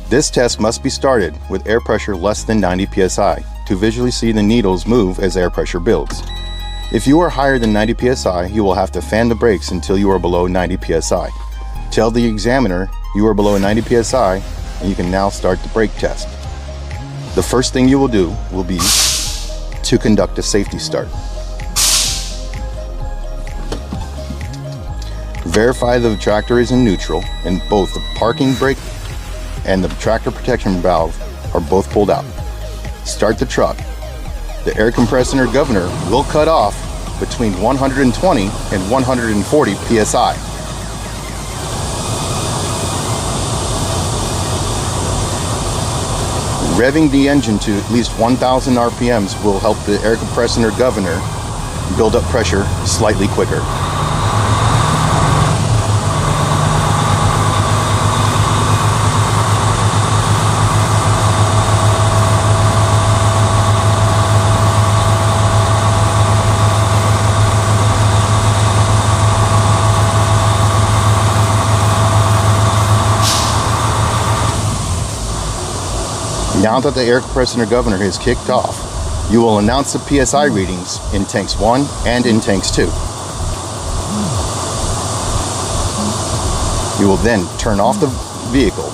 This test must be started with air pressure less than 90 psi to visually see the needles move as air pressure builds. If you are higher than 90 psi, you will have to fan the brakes until you are below 90 psi. Tell the examiner you are below 90 psi and you can now start the brake test. The first thing you will do will be to conduct a safety start. Verify the tractor is in neutral and both the parking brake and the tractor protection valve are both pulled out. Start the truck. The air compressor governor will cut off between 120 and 140 psi. Revving the engine to at least 1,000 RPMs will help the air compressor governor build up pressure slightly quicker. Now that the air compressor governor has kicked off, you will announce the PSI readings in tanks 1 and in tanks 2. You will then turn off the vehicle,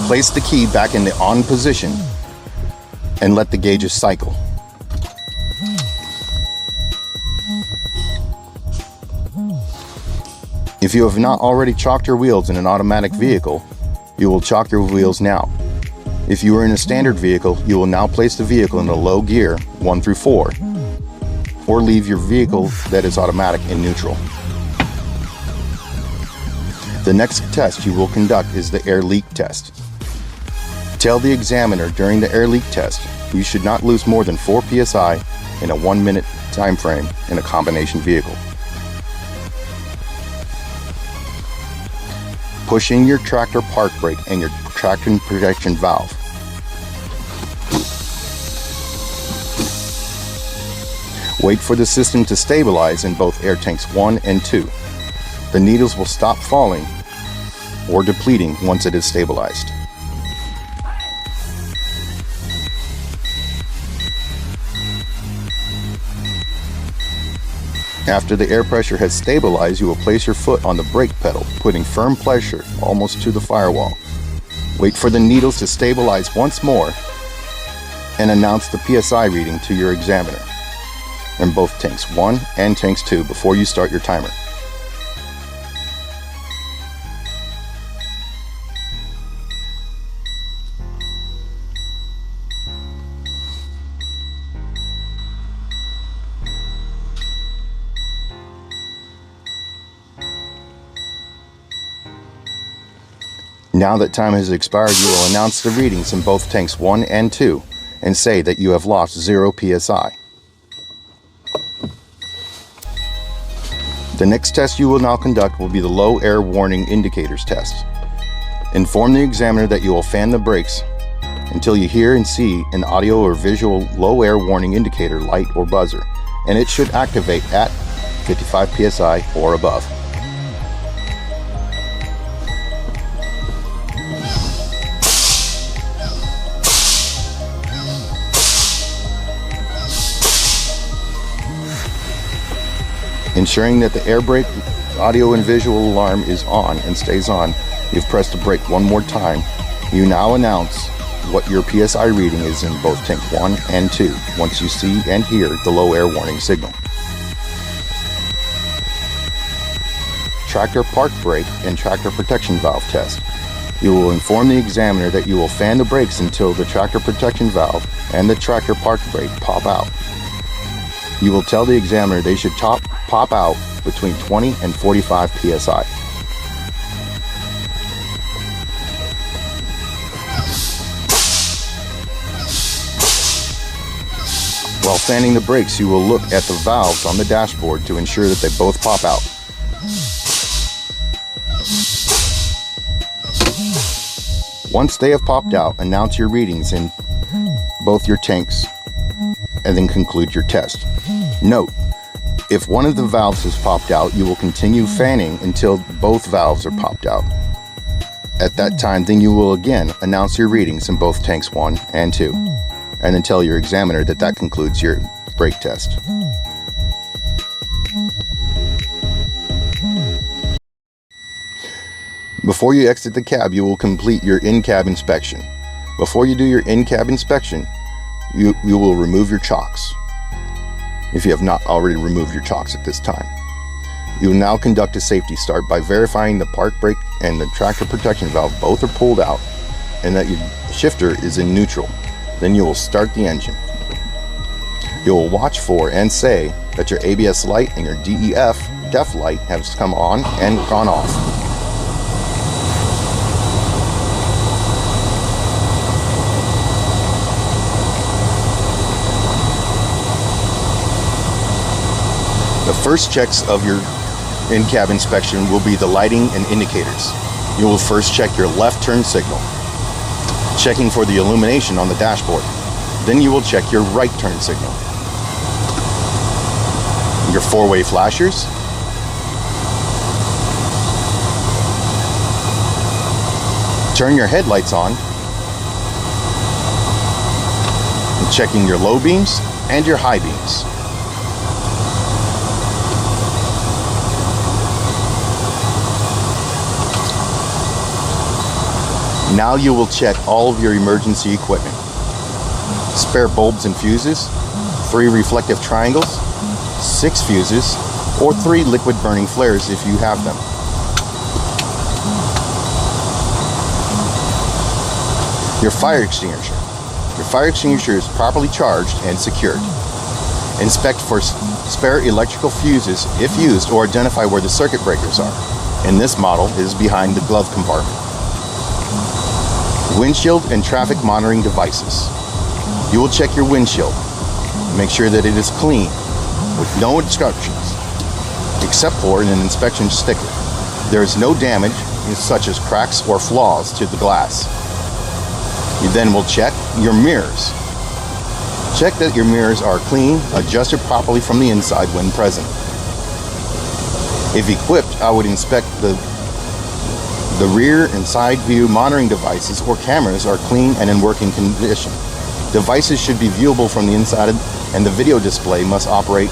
place the key back in the on position, and let the gauges cycle. If you have not already chalked your wheels in an automatic vehicle, you will chalk your wheels now. If you are in a standard vehicle, you will now place the vehicle in a low gear 1 through 4, or leave your vehicle that is automatic in neutral. The next test you will conduct is the air leak test. Tell the examiner during the air leak test you should not lose more than 4 psi in a 1-minute time frame in a combination vehicle. Push in your tractor park brake and your traction protection valve. Wait for the system to stabilize in both air tanks 1 and 2. The needles will stop falling or depleting once it is stabilized. After the air pressure has stabilized, you will place your foot on the brake pedal, putting firm pressure almost to the firewall. Wait for the needles to stabilize once more and announce the PSI reading to your examiner in both tanks 1 and tanks 2 before you start your timer. Now that time has expired, you will announce the readings in both tanks 1 and 2 and say that you have lost 0 psi. The next test you will now conduct will be the low air warning indicators test. Inform the examiner that you will fan the brakes until you hear and see an audio or visual low air warning indicator light or buzzer, and it should activate at 55 psi or above. Ensuring that the air brake audio and visual alarm is on and stays on, you've pressed the brake one more time. You now announce what your PSI reading is in both tank 1 and 2 once you see and hear the low air warning signal. Tractor park brake and tractor protection valve test. You will inform the examiner that you will fan the brakes until the tractor protection valve and the tractor park brake pop out. You will tell the examiner they should pop out between 20 and 45 psi. While fanning the brakes, you will look at the valves on the dashboard to ensure that they both pop out. Once they have popped out, announce your readings in both your tanks and then conclude your test. Note, if one of the valves has popped out, you will continue fanning until both valves are popped out. At that time, then you will again announce your readings in both tanks 1 and 2, and then tell your examiner that that concludes your brake test. Before you exit the cab, you will complete your in-cab inspection. Before you do your in-cab inspection, you will remove your chocks, if you have not already removed your chocks at this time. You will now conduct a safety start by verifying the park brake and the tractor protection valve both are pulled out and that your shifter is in neutral. Then you will start the engine. You will watch for and say that your ABS light and your DEF light has come on and gone off. The first checks of your in-cab inspection will be the lighting and indicators. You will first check your left turn signal, checking for the illumination on the dashboard. Then you will check your right turn signal, your four-way flashers, turn your headlights on, and checking your low beams and your high beams. Now you will check all of your emergency equipment. Spare bulbs and fuses, 3 reflective triangles, 6 fuses, or 3 liquid burning flares if you have them. Your fire extinguisher. Your fire extinguisher is properly charged and secured. Inspect for spare electrical fuses if used or identify where the circuit breakers are. In this model, it is behind the glove compartment. Windshield and traffic monitoring devices. You will check your windshield. Make sure that it is clean with no obstructions except for an inspection sticker. There is no damage such as cracks or flaws to the glass. You then will check your mirrors. Check that your mirrors are clean, adjusted properly from the inside when present. If equipped, I would inspect the rear and side view monitoring devices or cameras are clean and in working condition. Devices should be viewable from the inside, and the video display must operate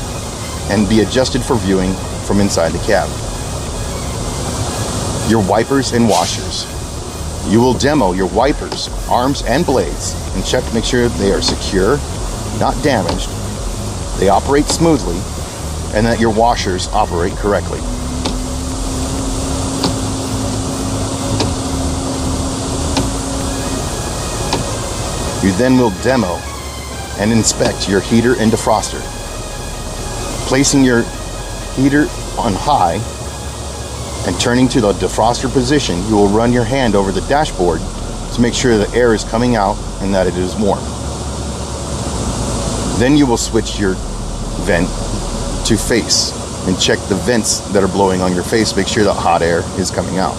and be adjusted for viewing from inside the cab. Your wipers and washers. You will demo your wipers, arms and blades, and check to make sure they are secure, not damaged, they operate smoothly, and that your washers operate correctly. You then will demo and inspect your heater and defroster. Placing your heater on high and turning to the defroster position, you will run your hand over the dashboard to make sure the air is coming out and that it is warm. Then you will switch your vent to face and check the vents that are blowing on your face, make sure that hot air is coming out.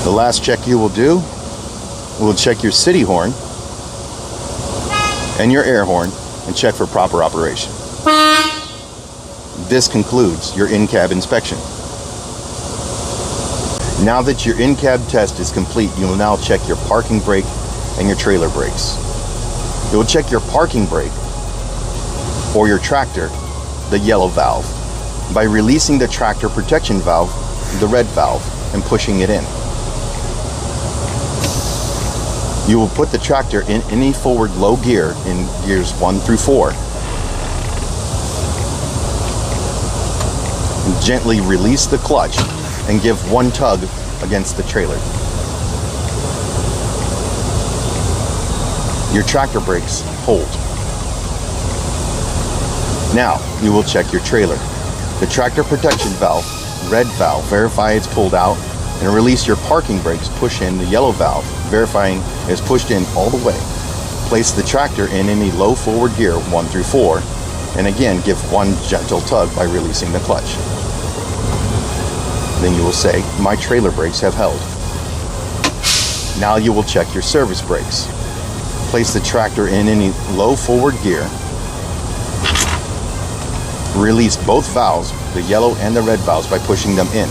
The last check you will do, we'll check your city horn and your air horn and check for proper operation. This concludes your in-cab inspection. Now that your in-cab test is complete, you will now check your parking brake and your trailer brakes. You will check your parking brake or your tractor, the yellow valve, by releasing the tractor protection valve, the red valve, and pushing it in. You will put the tractor in any forward low gear in gears 1 through 4. And gently release the clutch and give one tug against the trailer. Your tractor brakes hold. Now you will check your trailer. The tractor protection valve, red valve, verify it's pulled out, and release your parking brakes, push in the yellow valve, verifying it's pushed in all the way. Place the tractor in any low forward gear 1 through 4, and again give one gentle tug by releasing the clutch. Then you will say, my trailer brakes have held. Now you will check your service brakes. Place the tractor in any low forward gear. Release both valves, the yellow and the red valves, by pushing them in.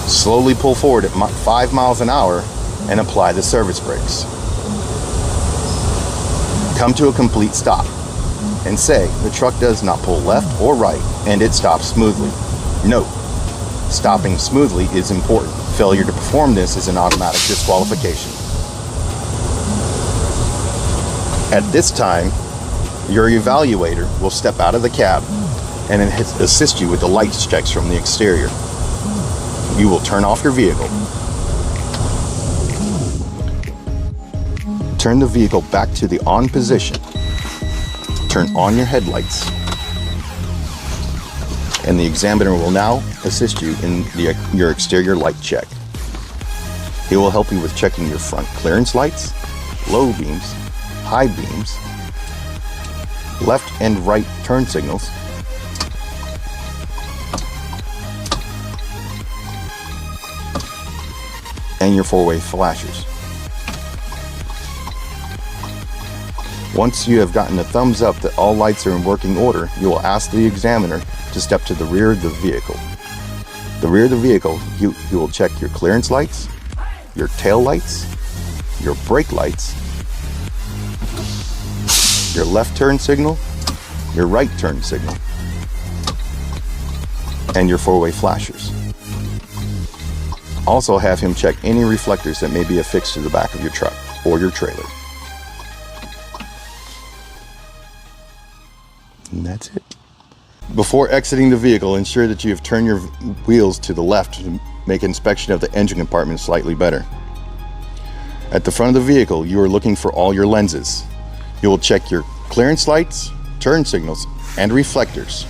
Slowly pull forward at 5 miles an hour and apply the service brakes. Come to a complete stop and say the truck does not pull left or right and it stops smoothly. Note, stopping smoothly is important. Failure to perform this is an automatic disqualification. At this time, your evaluator will step out of the cab and assist you with the lights checks from the exterior. You will turn off your vehicle. Turn the vehicle back to the on position. Turn on your headlights. And the examiner will now assist you in your exterior light check. He will help you with checking your front clearance lights, low beams, high beams, left and right turn signals, and your four-way flashers. Once you have gotten a thumbs up that all lights are in working order, you will ask the examiner to step to the rear of the vehicle. The rear of the vehicle, you will check your clearance lights, your tail lights, your brake lights, your left turn signal, your right turn signal, and your four-way flashers. Also have him check any reflectors that may be affixed to the back of your truck or your trailer. And that's it. Before exiting the vehicle, ensure that you have turned your wheels to the left to make inspection of the engine compartment slightly better. At the front of the vehicle, you are looking for all your lenses. You will check your clearance lights, turn signals, and reflectors.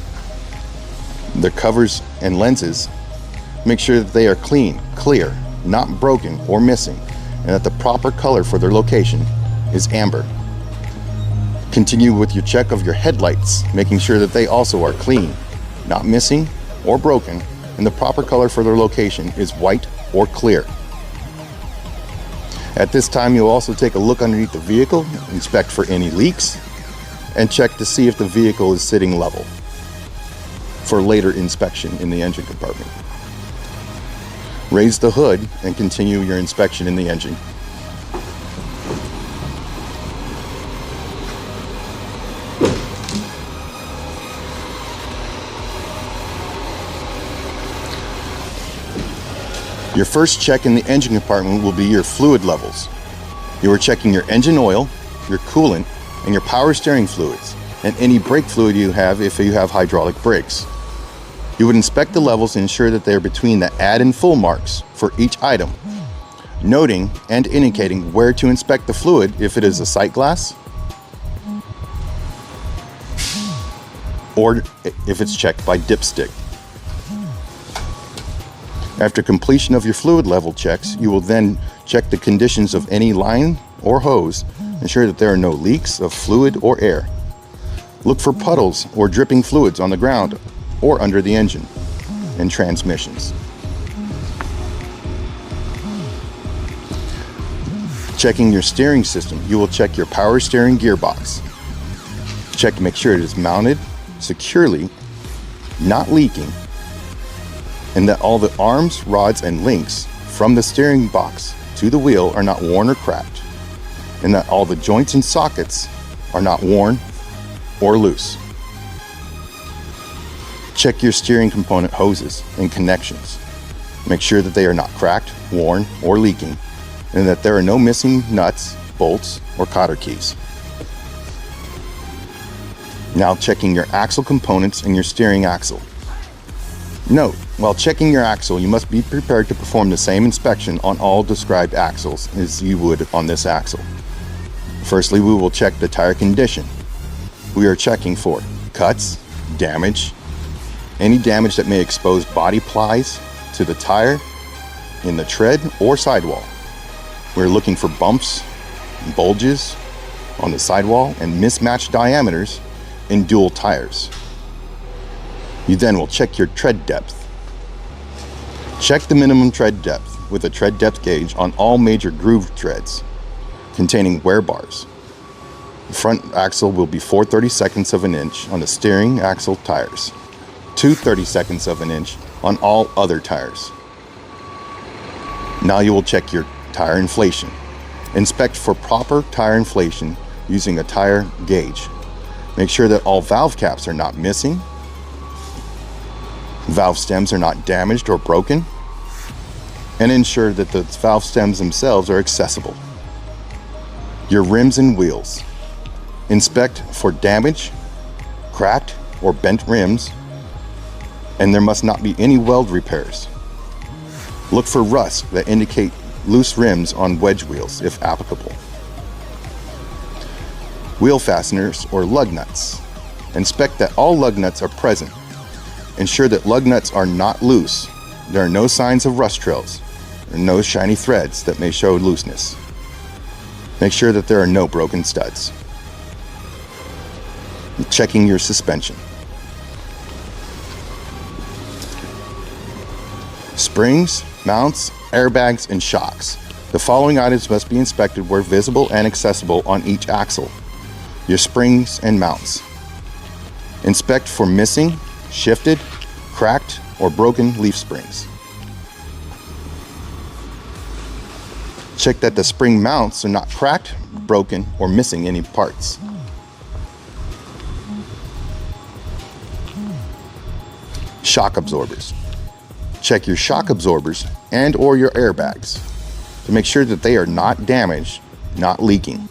The covers and lenses, make sure that they are clean, clear, not broken or missing, and that the proper color for their location is amber. Continue with your check of your headlights, making sure that they also are clean, not missing or broken, and the proper color for their location is white or clear. At this time, you'll also take a look underneath the vehicle, inspect for any leaks, and check to see if the vehicle is sitting level for later inspection in the engine compartment. Raise the hood and continue your inspection in the engine. Your first check in the engine compartment will be your fluid levels. You are checking your engine oil, your coolant, and your power steering fluids, and any brake fluid you have if you have hydraulic brakes. You would inspect the levels and ensure that they are between the add and full marks for each item, noting and indicating where to inspect the fluid if it is a sight glass, or if it's checked by dipstick. After completion of your fluid level checks, you will then check the conditions of any line or hose, ensure that there are no leaks of fluid or air. Look for puddles or dripping fluids on the ground or under the engine and transmissions. Checking your steering system, you will check your power steering gearbox. Check to make sure it is mounted securely, not leaking, and that all the arms, rods, and links from the steering box to the wheel are not worn or cracked, and that all the joints and sockets are not worn or loose. Check your steering component hoses and connections. Make sure that they are not cracked, worn, or leaking, and that there are no missing nuts, bolts, or cotter keys. Now checking your axle components and your steering axle. Note, while checking your axle, you must be prepared to perform the same inspection on all described axles as you would on this axle. Firstly, we will check the tire condition. We are checking for cuts, damage, any damage that may expose body plies to the tire in the tread or sidewall. We're looking for bumps, bulges on the sidewall, and mismatched diameters in dual tires. You then will check your tread depth. Check the minimum tread depth with a tread depth gauge on all major groove treads containing wear bars. The front axle will be 4/32 of an inch on the steering axle tires, 2/32 of an inch on all other tires. Now you will check your tire inflation. Inspect for proper tire inflation using a tire gauge. Make sure that all valve caps are not missing, valve stems are not damaged or broken, and ensure that the valve stems themselves are accessible. Your rims and wheels. Inspect for damage, cracked or bent rims, and there must not be any weld repairs. Look for rust that indicate loose rims on wedge wheels if applicable. Wheel fasteners or lug nuts. Inspect that all lug nuts are present. Ensure that lug nuts are not loose. There are no signs of rust trails or no shiny threads that may show looseness. Make sure that there are no broken studs. Checking your suspension. Springs, mounts, airbags, and shocks. The following items must be inspected where visible and accessible on each axle. Your springs and mounts. Inspect for missing, shifted, cracked, or broken leaf springs. Check that the spring mounts are not cracked, broken, or missing any parts. Shock absorbers. Check your shock absorbers and or your airbags to make sure that they are not damaged, not leaking.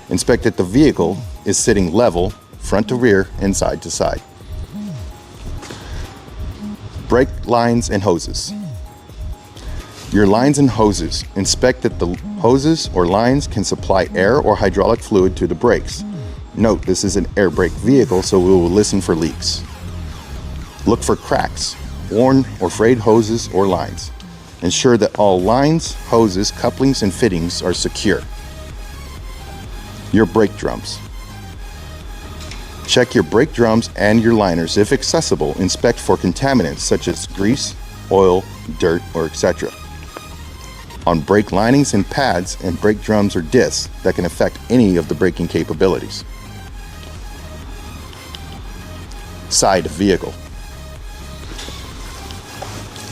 Inspect that the vehicle is sitting level, front to rear and side to side. Brake lines and hoses. Your lines and hoses. Inspect that the hoses or lines can supply air or hydraulic fluid to the brakes. Note, this is an air brake vehicle, so we will listen for leaks. Look for cracks, worn or frayed hoses or lines. Ensure that all lines, hoses, couplings, and fittings are secure. Your brake drums. Check your brake drums and your liners. If accessible, inspect for contaminants such as grease, oil, dirt, or etc. On brake linings and pads and brake drums or discs that can affect any of the braking capabilities. Side of vehicle.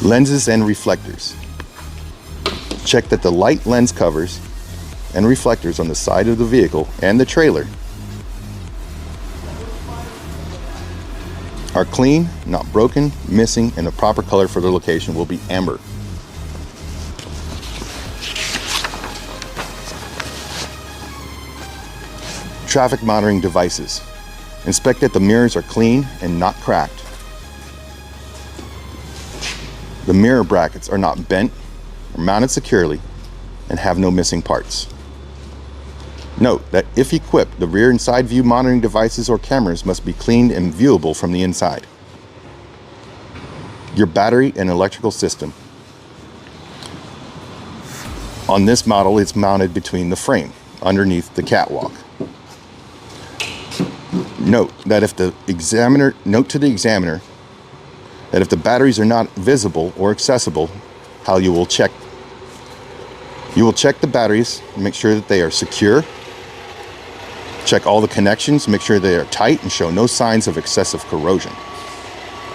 Lenses and reflectors. Check that the light lens covers and reflectors on the side of the vehicle and the trailer are clean, not broken, missing, and the proper color for the location will be amber. Traffic monitoring devices. Inspect that the mirrors are clean and not cracked. The mirror brackets are not bent or mounted securely and have no missing parts. Note that if equipped, the rear and side view monitoring devices or cameras must be cleaned and viewable from the inside. Your battery and electrical system. On this model, it's mounted between the frame, underneath the catwalk. Note to the examiner that if the batteries are not visible or accessible, how you will check. You will check the batteries, make sure that they are secure. Check all the connections, make sure they are tight and show no signs of excessive corrosion.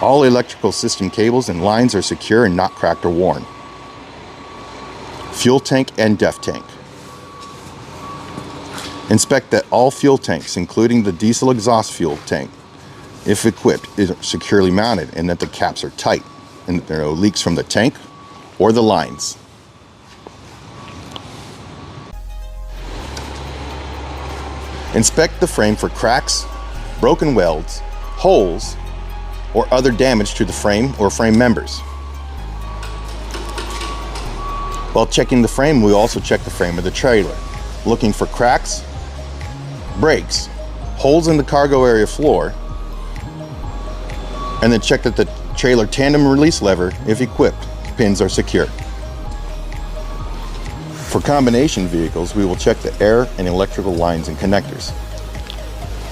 All electrical system cables and lines are secure and not cracked or worn. Fuel tank and DEF tank. Inspect that all fuel tanks, including the diesel exhaust fuel tank, if equipped, is securely mounted and that the caps are tight and that there are no leaks from the tank or the lines. Inspect the frame for cracks, broken welds, holes, or other damage to the frame or frame members. While checking the frame, we also check the frame of the trailer, looking for cracks, breaks, holes in the cargo area floor, and then check that the trailer tandem release lever, if equipped, pins are secure. For combination vehicles, we will check the air and electrical lines and connectors.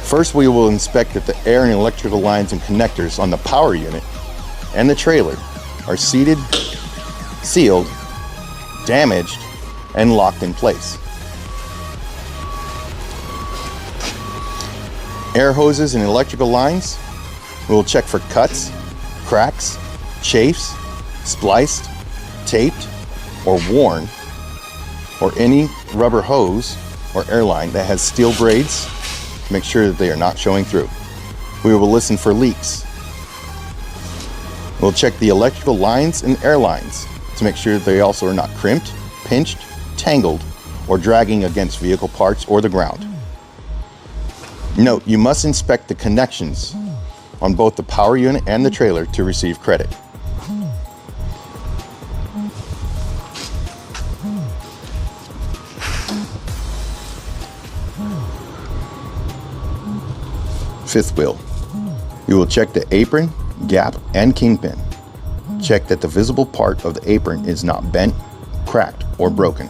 First, we will inspect that the air and electrical lines and connectors on the power unit and the trailer are seated, sealed, damaged, and locked in place. Air hoses and electrical lines, we will check for cuts, cracks, chafes, spliced, taped, or worn, or any rubber hose or airline that has steel braids, make sure that they are not showing through. We will listen for leaks. We'll check the electrical lines and air lines to make sure that they also are not crimped, pinched, tangled, or dragging against vehicle parts or the ground. Note, you must inspect the connections on both the power unit and the trailer to receive credit. Fifth wheel. You will check the apron, gap, and kingpin. Check that the visible part of the apron is not bent, cracked, or broken.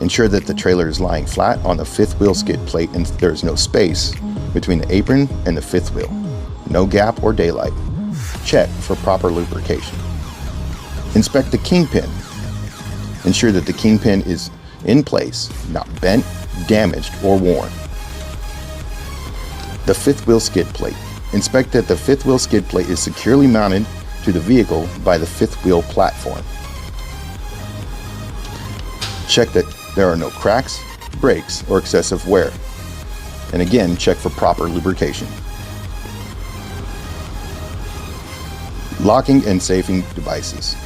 Ensure that the trailer is lying flat on the fifth wheel skid plate and there is no space between the apron and the fifth wheel. No gap or daylight. Check for proper lubrication. Inspect the kingpin. Ensure that the kingpin is in place, not bent, damaged, or worn. The fifth wheel skid plate. Inspect that the fifth wheel skid plate is securely mounted to the vehicle by the fifth wheel platform. Check that there are no cracks, breaks, or excessive wear. And again, check for proper lubrication. Locking and safing devices.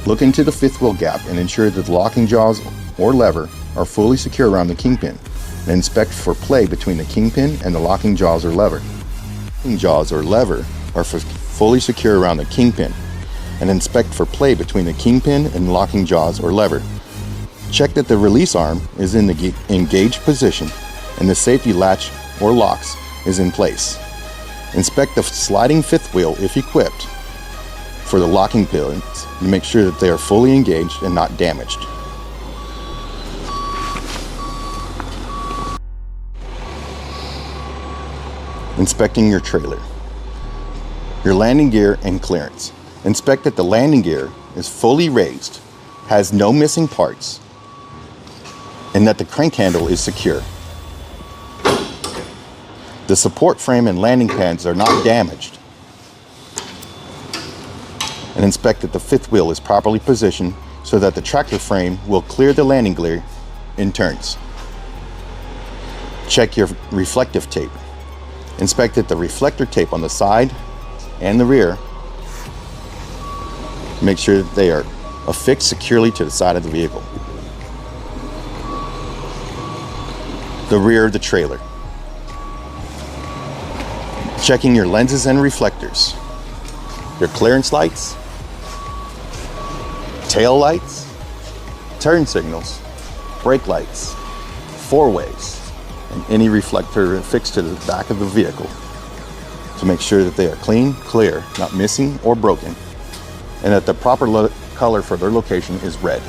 Look into the fifth wheel gap and ensure that the locking jaws or lever are fully secure around the kingpin. And inspect for play between the kingpin and the locking jaws or lever. Locking jaws or lever are fully secure around the kingpin, and inspect for play between the kingpin and locking jaws or lever. Check that the release arm is in the engaged position and the safety latch or locks is in place. Inspect the sliding fifth wheel if equipped for the locking pins to make sure that they are fully engaged and not damaged. Inspecting your trailer. Your landing gear and clearance. Inspect that the landing gear is fully raised, has no missing parts, and that the crank handle is secure. The support frame and landing pads are not damaged. And inspect that the fifth wheel is properly positioned so that the tractor frame will clear the landing gear in turns. Check your reflective tape. Inspect that the reflector tape on the side and the rear, make sure that they are affixed securely to the side of the vehicle. The rear of the trailer. Checking your lenses and reflectors. Your clearance lights, tail lights, turn signals, brake lights, four-ways, and any reflector affixed to the back of the vehicle to make sure that they are clean, clear, not missing or broken, and that the proper color for their location is red.